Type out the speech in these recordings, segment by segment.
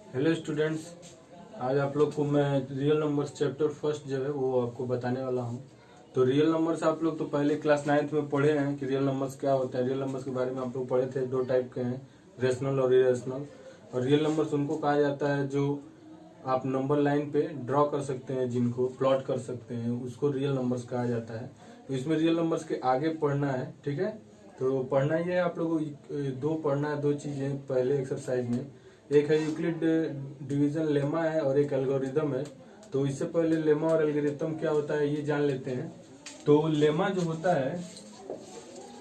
Hello students, आज आप लोग को मैं रियल नंबर्स चैप्टर फर्स्ट जो है वो आपको बताने वाला हूँ। तो रियल नंबर्स आप लोग तो पहले क्लास 9th में पढ़े हैं कि रियल नंबर्स क्या होता है। रियल नंबर्स के बारे में आप लोग पढ़े थे, दो टाइप के हैं, रेशनल और इरेशनल। और रियल नंबर्स उनको कहा जाता है जो आप नंबर लाइन पे ड्रॉ कर सकते हैं, जिनको प्लॉट कर सकते हैं, उसको रियल नंबर्स कहा जाता है। तो इसमें रियल नंबर्स के आगे पढ़ना है, ठीक है। तो पढ़ना ही है आप लोगों को, दो पढ़ना है, दो चीजें पहले एक्सरसाइज में। एक है यूक्लिड डिवीजन लेमा है और एक एल्गोरिदम है। तो इससे पहले लेमा और एल्गोरिदम क्या होता है ये जान लेते हैं। तो लेमा जो होता है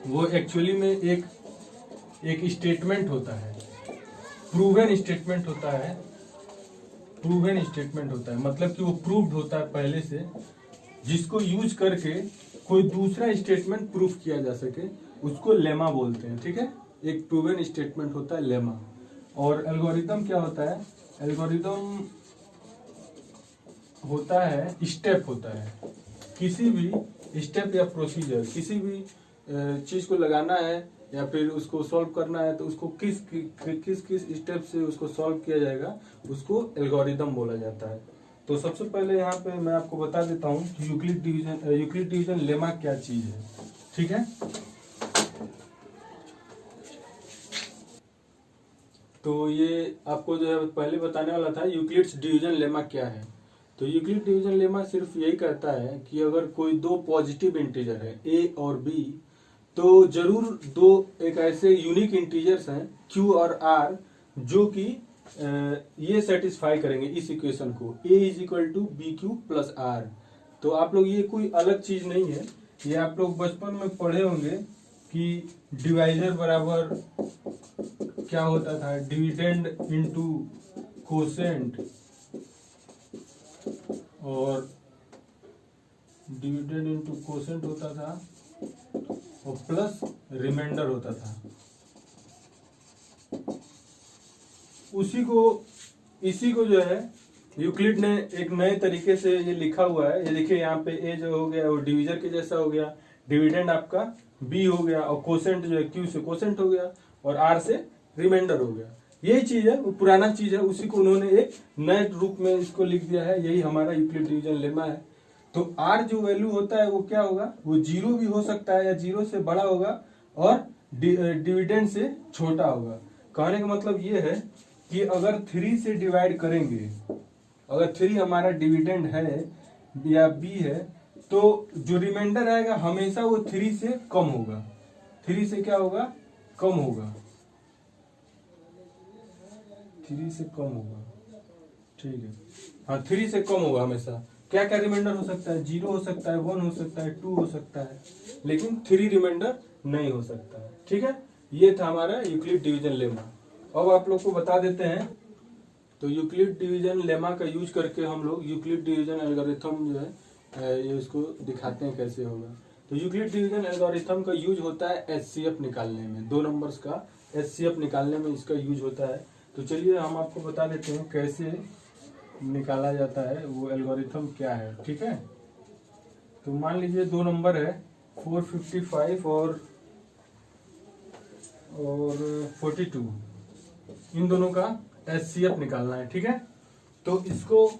वो एक्चुअली में एक स्टेटमेंट होता है, प्रूवन स्टेटमेंट होता है। प्रूवन स्टेटमेंट होता है मतलब कि वो प्रूव्ड होता है पहले से, जिसको यूज करके कोई दूसरा स्टेटमेंट प्रूफ किया जा सके, उसको लेमा बोलते हैं, ठीक है। एक प्रूवन स्टेटमेंट होता है लेमा। और एल्गोरिदम क्या होता है? एल्गोरिदम होता है स्टेप होता है, किसी भी स्टेप या प्रोसीजर, किसी भी चीज को लगाना है या फिर उसको सॉल्व करना है, तो उसको किस किस स्टेप से उसको सॉल्व किया जाएगा, उसको एल्गोरिदम बोला जाता है। तो सबसे पहले यहाँ पे मैं आपको बता देता हूँ कि यूक्लिड डिवीजन लेमा क्या चीज है, ठीक है। तो ये आपको जो है पहले बताने वाला था यूक्लिड्स डिवीजन लेमा क्या है। तो यूक्लिड डिवीजन लेमा सिर्फ यही कहता है कि अगर कोई दो पॉजिटिव इंटीजर है ए और बी, तो जरूर दो एक ऐसे यूनिक इंटीजर्स हैं क्यू और आर जो कि ये सेटिस्फाई करेंगे इस इक्वेशन को, A is equal to B Q plus R. तो आप लोग ये कोई अलग चीज नहीं है, ये आप लोग बचपन में पढ़े होंगे कि डिवाइजर बराबर क्या होता था, डिविडेंड इनटू कोसेंट, और डिविडेंड इनटू कोसेंट होता था और प्लस रिमाइंडर होता था। इसी को जो है यूक्लिड ने एक नए तरीके से ये लिखा हुआ है। ये देखिए यहाँ पे ए जो हो गया वो डिविजर के जैसा हो गया, डिविडेंड आपका बी हो गया, और कोसेंट जो है क्यू से कोसेंट हो गया, और आर से रिमाइंडर हो गया। यही चीज है, वो पुराना चीज है, उसी को उन्होंने एक नए रूप में इसको लिख दिया है। यही हमारा यूक्लिड डिवीजन लेमा है। तो आर जो वैल्यू होता है वो क्या होगा, वो जीरो भी हो सकता है या जीरो से बड़ा होगा और डिविडेंड से छोटा होगा। कहने का मतलब ये है कि अगर 3 से डिवाइड करेंगे, अगर 3 हमारा डिविडेंड है या बी है, तो जो रिमाइंडर आएगा हमेशा वो 3 से कम होगा। 3 से क्या होगा, कम होगा, 3 से कम होगा, ठीक है। हाँ, 3 से कम होगा हमेशा। क्या क्या रिमाइंडर हो सकता है, 0 हो सकता है, 1 हो सकता है, 2 हो सकता है, लेकिन 3 रिमाइंडर नहीं हो सकता है, ठीक है। ये था हमारा यूक्लिड डिवीजन लेमा। अब आप लोग को बता देते हैं, तो यूक्लिड डिवीजन लेमा का यूज करके हम लोग यूक्लिड डिवीजन एल्गोरिथम जो है ये उसको दिखाते हैं कैसे होगा। तो यूक्लिड डिवीजन एल्गोरिथम का यूज होता है एचसीएफ निकालने में, दो नंबर्स का एचसीएफ निकालने में इसका यूज होता है। तो चलिए हम आपको बता देते हैं कैसे निकाला जाता है, वो एल्गोरिथम क्या है, ठीक है। तो मान लीजिए दो नंबर है 455 और 42, इन दोनों का एचसीएफ निकालना है, ठीक है। तो इसको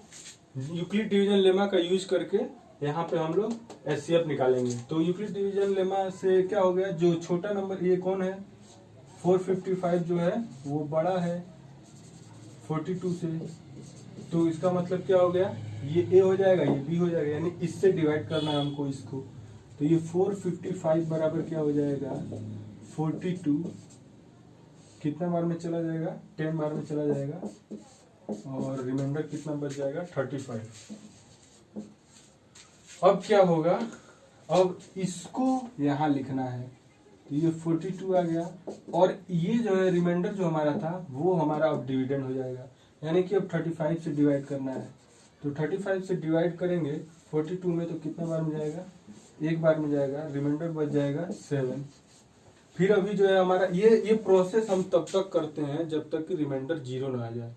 यूक्लिड डिवीजन लेमा का यूज करके यहाँ पे हम लोग एचसीएफ निकालेंगे। तो यूक्लिड डिवीजन लेमा से क्या हो गया, जो छोटा नंबर ये कौन है 455 जो है वो बड़ा है 42 से, तो इसका मतलब क्या हो गया, ये ए हो जाएगा, ये बी हो जाएगा, यानी इससे डिवाइड करना है हमको इसको। तो ये 455 बराबर क्या हो जाएगा, 42 कितना बार में चला जाएगा, 10 बार में चला जाएगा, और रिमाइंडर कितना बच जाएगा 35। अब क्या होगा, अब इसको यहाँ लिखना है। तो ये 42 आ गया, और ये जो है रिमाइंडर जो हमारा था वो हमारा अब डिविडेंड हो जाएगा, यानी कि अब 35 से डिवाइड करना है। तो 35 से डिवाइड करेंगे 42 में, तो कितना बार में जाएगा, एक बार में जाएगा, रिमाइंडर बच जाएगा 7। फिर अभी जो है हमारा ये प्रोसेस हम तब तक करते हैं जब तक कि रिमाइंडर 0 ना आ जाए।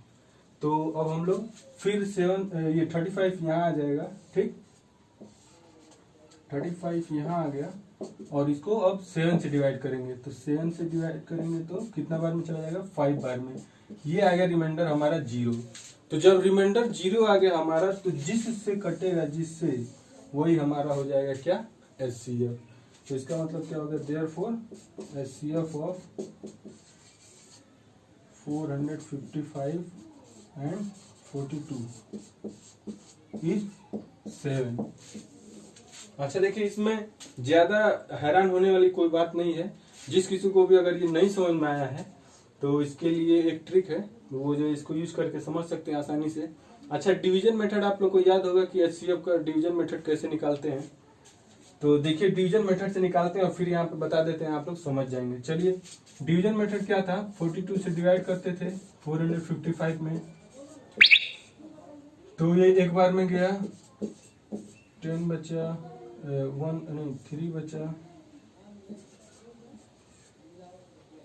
तो अब हम लोग फिर 7 ये 35 यहाँ आ जाएगा, ठीक, 35 यहाँ आ गया, और इसको अब 7 से डिवाइड करेंगे। तो 7 से डिवाइड करेंगे तो कितना बार में चला जाएगा, 5 बार में, ये आ गया रिमाइंडर हमारा 0। तो जब रिमाइंडर 0 आ गया हमारा, तो जिससे कटेगा जिससे, वही हमारा हो जाएगा क्या, HCF। तो इसका मतलब क्या हो गया, therefore HCF of 455 and 42 is 7। अच्छा देखिए, इसमें ज्यादा हैरान होने वाली कोई बात नहीं है। जिस किसी को भी अगर ये नहीं समझ में आया है तो इसके लिए एक ट्रिक है, वो जो इसको यूज करके समझ सकते हैं आसानी से। अच्छा, डिवीजन मेथड आप लोग को याद होगा कि HCF का डिवीजन मेथड कैसे निकालते हैं। तो देखिए, डिवीजन मेथड से निकालते हैं और फिर यहाँ पे बता देते हैं, आप लोग समझ जाएंगे। चलिए, डिवीजन मेथड क्या था, 42 से डिवाइड करते थे 455 में, तो ये एक बार में गया, 10 बचा, 3 बचा,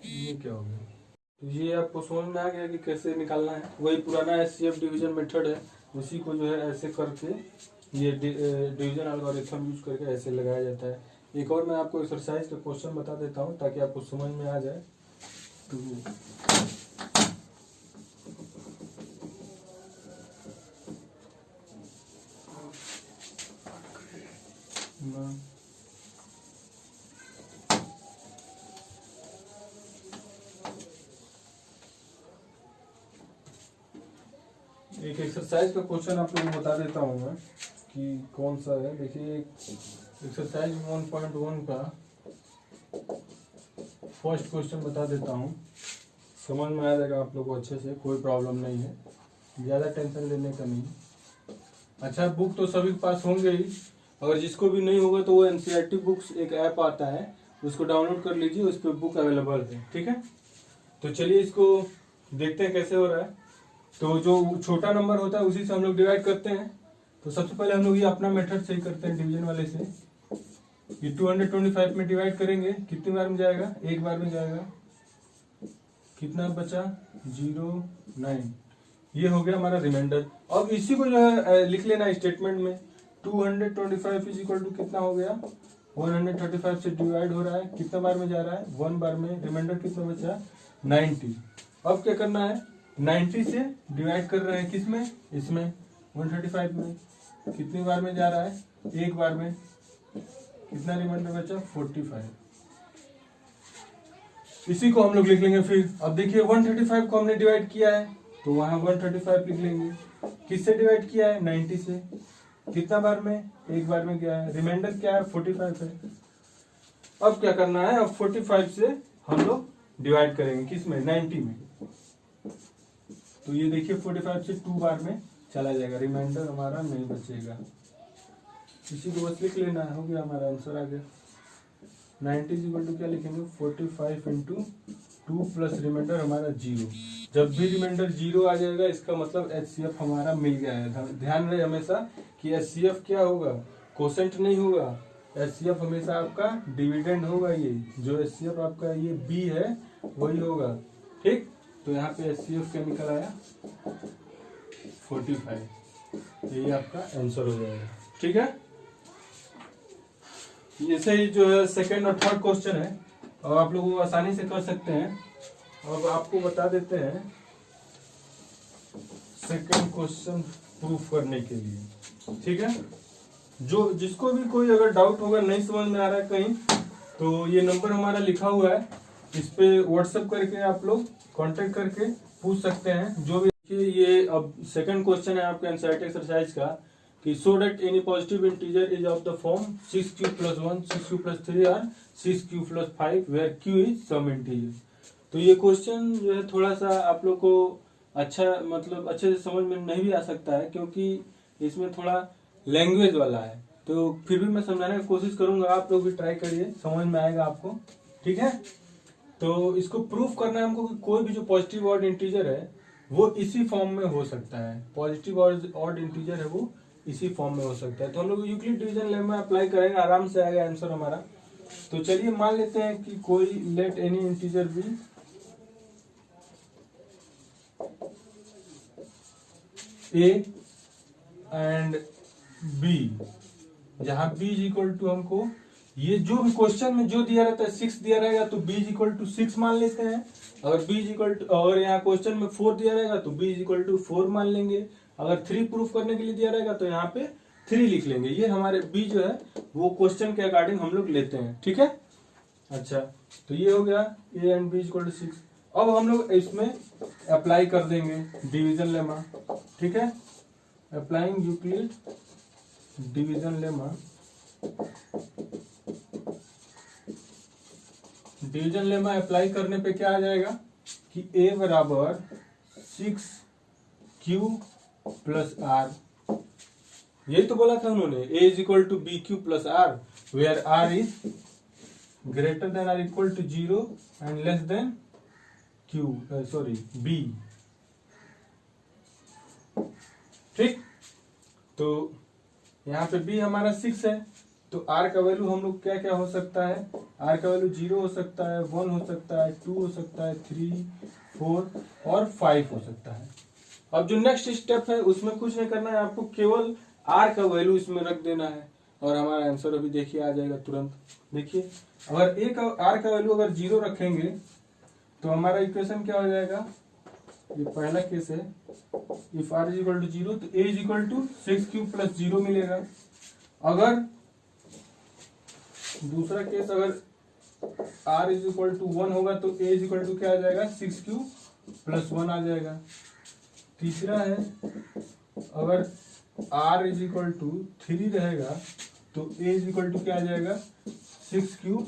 ये क्या हो गया। तो ये आपको समझ में आ गया कि कैसे निकालना है। वही पुराना HCF डिवीजन मेथड है, उसी को जो है ऐसे करके ये डिवीजन एल्गोरिथम यूज करके ऐसे लगाया जाता है। एक और मैं आपको एक्सरसाइज का क्वेश्चन बता देता हूँ ताकि आपको समझ में आ जाए। तो एक एक्सरसाइज का क्वेश्चन आप लोगों को बता देता हूँ मैं कि कौन सा है। देखिए, एक्सरसाइज 1.1 का फर्स्ट क्वेश्चन बता देता हूँ, समझ में आ जाएगा आप लोगों को अच्छे से, कोई प्रॉब्लम नहीं है, ज़्यादा टेंशन लेने का नहीं। अच्छा, बुक तो सभी के पास होंगे ही, अगर जिसको भी नहीं होगा तो वो NCERT बुक्स एक ऐप आता है, उसको डाउनलोड कर लीजिए, उस पर बुक अवेलेबल है। ठीक है, तो चलिए इसको देखते हैं कैसे हो रहा है। तो जो छोटा नंबर होता है उसी से हम लोग डिवाइड करते हैं। तो सबसे पहले हम लोग ये अपना मेथड से ही करते हैं, डिवीजन वाले से। ये 225 में डिवाइड करेंगे, कितनी बार में जाएगा, एक बार में जाएगा। कितना बचा, 0, 9। ये हो गया हमारा रिमाइंडर। अब इसी को जो है लिख लेना स्टेटमेंट में। 225 इज इक्वल टू कितना हो गया, 135 से डिवाइड हो रहा है, कितना बार में जा रहा है, 1 बार में। रिमाइंडर कितना बचा, 90। अब क्या करना है, 90 से डिवाइड कर रहे हैं किसमें, इसमें 135 में, कितनी बार में जा रहा है, एक बार में। कितना रिमाइंडर बचा, 45। इसी को हम लोग लिख लेंगे फिर। अब देखिए, 135 को हमने डिवाइड किया है तो वहां 135 लिख लेंगे। किससे डिवाइड किया है, 90 से। कितना बार में, एक बार में गया है। रिमाइंडर क्या है, 45 है। अब क्या करना है, अब 45 से हम लोग डिवाइड करेंगे किसमें, 90 में। तो ये देखिए 45 से 2 बार में चला जाएगा, रिमाइंडर हमारा नहीं बचेगा। इसी को बस लिख लेना है, हो गया हमारा आंसर आ गया। 90 इक्वल टू क्या लिखेंगे, 45 इंटू 2 प्लस रिमाइंडर हमारा 0। जब भी रिमाइंडर 0 आ जाएगा इसका मतलब HCF हमारा मिल गया है। ध्यान रहे हमेशा कि HCF क्या होगा, कोसेंट नहीं होगा। HCF हमेशा आपका डिविडेंड होगा। ये जो HCF आपका ये B है वही होगा। ठीक, तो यहाँ पे HCF क्या निकल आया, 45। यही आपका आंसर हो जाएगा। ठीक है, ऐसे ही जो है सेकंड और थर्ड क्वेश्चन है और आप लोग आसानी से कर सकते हैं। अब आपको बता देते हैं सेकंड क्वेश्चन प्रूफ करने के लिए। ठीक है, जो जिसको भी कोई अगर डाउट होगा, नहीं समझ में आ रहा है कहीं, तो ये नंबर हमारा लिखा हुआ है, इस पे व्हाट्सएप करके आप लोग कांटेक्ट करके पूछ सकते हैं जो भी। ये अब सेकंड क्वेश्चन है आपके एनसीईआरटी एक्सरसाइज का कि so that any positive integer is of the form 6q + 1, 6q + 3 और 6q + 5 where q is some integer. तो ये क्वेश्चन जो है थोड़ा सा आप लोग को अच्छा मतलब अच्छे से समझ में नहीं भी आ सकता है, क्योंकि इसमें थोड़ा लैंग्वेज वाला है। तो फिर भी मैं समझाने की कोशिश करूंगा, आप लोग भी ट्राई करिए, समझ में आएगा आपको। ठीक है, तो इसको प्रूफ करना है हमको कि कोई भी जो पॉजिटिव ऑड इंटीजर है वो इसी फॉर्म में हो सकता है। पॉजिटिव ऑड इंटीजर है वो इसी फॉर्म में हो सकता है। तो हम लोग यूक्लिड डिवीजन लेमा अप्लाई करेंगे, आराम से आएगा आंसर हमारा। तो चलिए मान लेते हैं कि कोई let any integer b a and b, जहां b इज इक्वल टू हमको ये जो भी क्वेश्चन में जो दिया रहता है 6 दिया रहेगा तो b इज इक्वल टू 6 मान लेते हैं। अगर b इज इक्वल टू, अगर यहाँ क्वेश्चन में 4 दिया रहेगा तो b इज इक्वल टू 4 मान लेंगे। अगर 3 प्रूफ करने के लिए दिया रहेगा तो यहाँ पे 3 लिख लेंगे। ये हमारे b जो है वो क्वेश्चन के अकॉर्डिंग हम लोग लेते हैं, ठीक है। अच्छा, तो ये हो गया a and b is equal to 6। अब हम लोग इसमें अप्लाई कर देंगे डिवीजन लेमा, ठीक है। Applying Euclid division lemma, division lemma apply करने पे क्या आ जाएगा कि a बराबर 6q प्लस r, यही तो बोला था उन्होंने, a is equal to B Q plus r, where r is greater than or equal to 0 and less than q, sorry b, ठीक। तो यहाँ पे b हमारा 6 है, तो r का वैल्यू हम लोग क्या क्या हो सकता है, r का वैल्यू 0 हो सकता है, 1 हो सकता है, 2 हो सकता है, 3, 4 और 5 हो सकता है। अब जो नेक्स्ट स्टेप है उसमें कुछ नहीं करना है, आपको केवल r का वैल्यू इसमें रख देना है और हमारा आंसर अभी देखिए आ जाएगा तुरंत। देखिए अगर a का r का वैल्यू अगर 0 रखेंगे तो हमारा इक्वेशन क्या हो जाएगा, ये पहला केस है, if r is equal to 0 तो a is equal to 6q plus 0 मिलेगा। अगर दूसरा केस अगर r इज इक्वल टू 1 होगा तो a इज इक्वल टू क्या आ जाएगा, 6q प्लस 1 आ जाएगा। तीसरा है अगर r इज इक्वल टू 3 रहेगा तो a इज इक्वल टू क्या आ जाएगा, 6q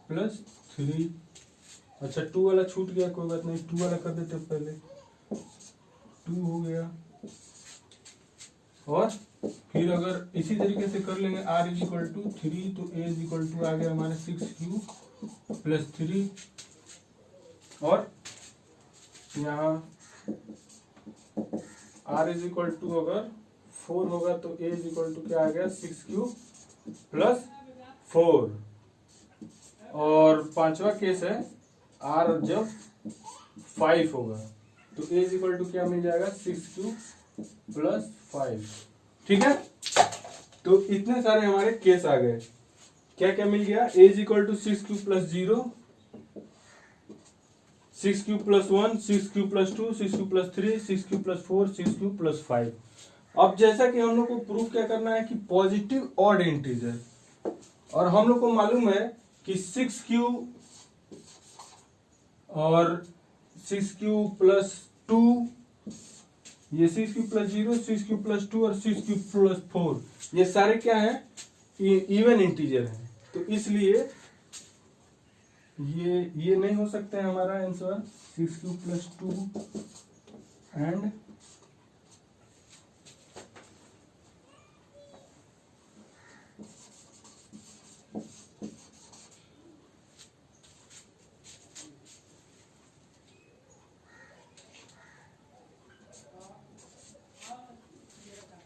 प्लस 3। अच्छा 2 वाला छूट गया, कोई बात नहीं, 2 वाला कर देते पहले, 2 हो गया। और फिर अगर इसी तरीके से कर लेंगे r इज इक्वल टू 3 तो a इज इक्वल टू आ गया हमारे 6q प्लस 3, और यहाँ r इज इक्वल टू अगर 4 होगा तो a इज इक्वल टू क्या आ गया, 6q प्लस 4। और पांचवा केस है r जब 5 होगा तो a इज इक्वल टू क्या मिल जाएगा, 6q प्लस 5, ठीक है। तो इतने सारे हमारे केस आ गए। क्या क्या मिल गया, a is equal to 6q plus 0, 6q plus 1, 6q plus 2, 6q plus 3, 6q plus 4, 6q plus 5। अब जैसा कि हम लोग को प्रूफ क्या करना है कि पॉजिटिव ऑड इंटीजर, और हम लोग को मालूम है कि 6q और 6q प्लस 2, ये 6q प्लस 0, 6q प्लस 2 और 6q प्लस 4, ये सारे क्या है, इवन इंटीजर है। तो इसलिए ये नहीं हो सकता है हमारा आंसर 6q प्लस 2 एंड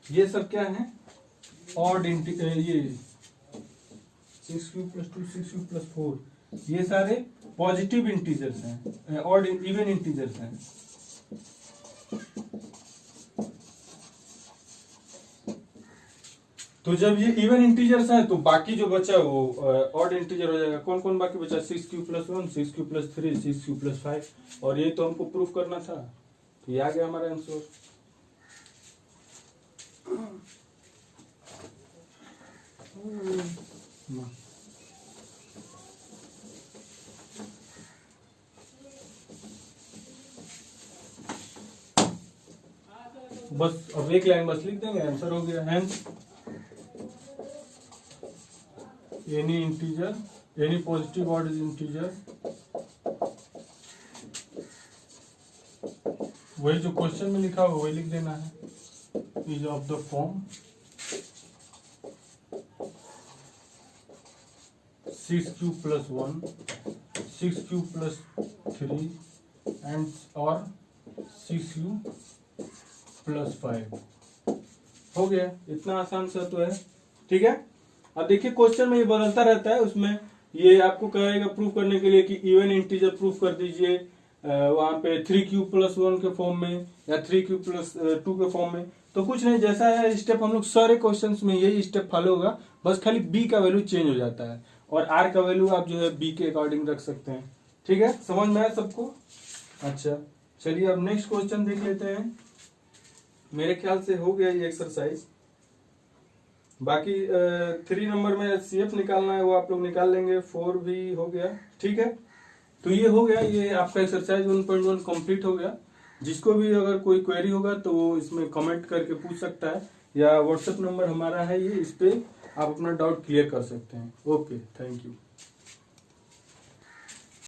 ये सब क्या है, ऑड इंटीजर, ये 6q प्लस 2, 6q प्लस 4, ये सारे पॉजिटिव इंटीजर्स हैं, ऑड इवन इंटीजर्स हैं। तो जब ये इवन इंटीजर्स हैं तो बाकी जो बचा वो ऑड इंटीजर हो जाएगा। कौन कौन बाकी बचा, 6q plus 1, 6q plus 3, 6q plus 5, और ये तो हमको प्रूफ करना था, तो ये आ गया हमारा आंसर। बस अब एक लाइन बस लिख देंगे, आंसर हो गया। Hence any integer, any positive odd integer, वही जो क्वेश्चन में लिखा हो वही लिख देना है, is of the form 6q plus 1, 6q plus 3 and और 6q प्लस 5। हो गया, इतना आसान सा तो है, ठीक है। अब देखिए क्वेश्चन में ये बदलता रहता है, उसमें ये आपको कहेगा प्रूफ करने के लिए कि इवन इंटीजर प्रूफ कर दीजिए, वहां पे 3q प्लस 1 के फॉर्म में या 3q प्लस 2 के फॉर्म में। तो कुछ नहीं, जैसा है स्टेप हम लोग सारे क्वेश्चंस में यही स्टेप फॉलो होगा, बस खाली b का वैल्यू चेंज हो जाता है और r का वैल्यू आप जो है b के अकॉर्डिंग रख सकते हैं, ठीक है, समझ में आया सबको? अच्छा चलिए अब नेक्स्ट क्वेश्चन देख लेते हैं। मेरे ख्याल से हो गया ये एक्सरसाइज। बाकी 3 नंबर में CF निकालना है, वो आप लोग निकाल लेंगे। 4 भी हो गया। ठीक है, तो ये हो गया, ये आपका एक्सरसाइज 1.1 कंप्लीट हो गया। जिसको भी अगर कोई क्वेरी होगा तो वो इसमें कमेंट करके पूछ सकता है, या व्हाट्सएप नंबर हमारा है ये, इस पे आप अपना डाउट क्लियर कर सकते हैं। Okay, thank you.